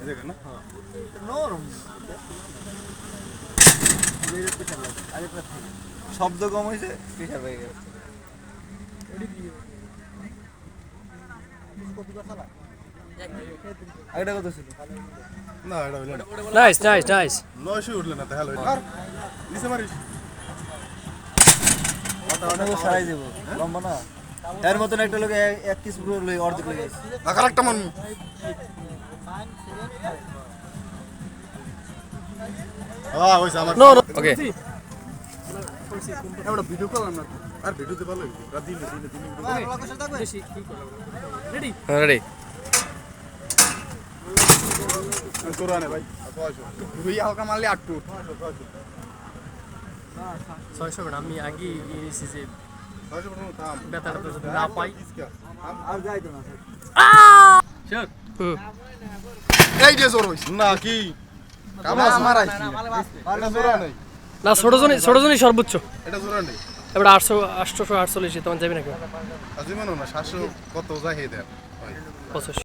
দেখেন না নরম শব্দ কম হয়েছে প্রেশার হয়ে গেছে আগেটা কত ছিল না এটা হইল না নাইস নাইস নাইস 900 উঠলে না তাহলে হইল আর নিচে মারিস অনেক সারাই দেবো লম্বা না এর মতন একটা লোক এক পিস পুরো অর্ধেক লেগে গেছে আকার একটা মান হইছে আমার নো নো ওকে আমরা ভিডিও করলাম না আর ভিডিওতে ভালো রাত দিনে রেডি কোরআনে ভাই তুই হালকা মারলে 8 টুট 600 টাকা আমি আগে এসেছি যে 600 টাকা থাম বেতাটা তো যদি না পাই আর যাই তো না শিওর এই যে জোর হইছে না কি কামাস মারাইছি এটা জোরা নাই না ছোট জনই সর্বোচ্চ এটা জোরা নেই এবার 848 তখন যাবে নাকি আজিমানো না 700 কত যায় হে দেন 85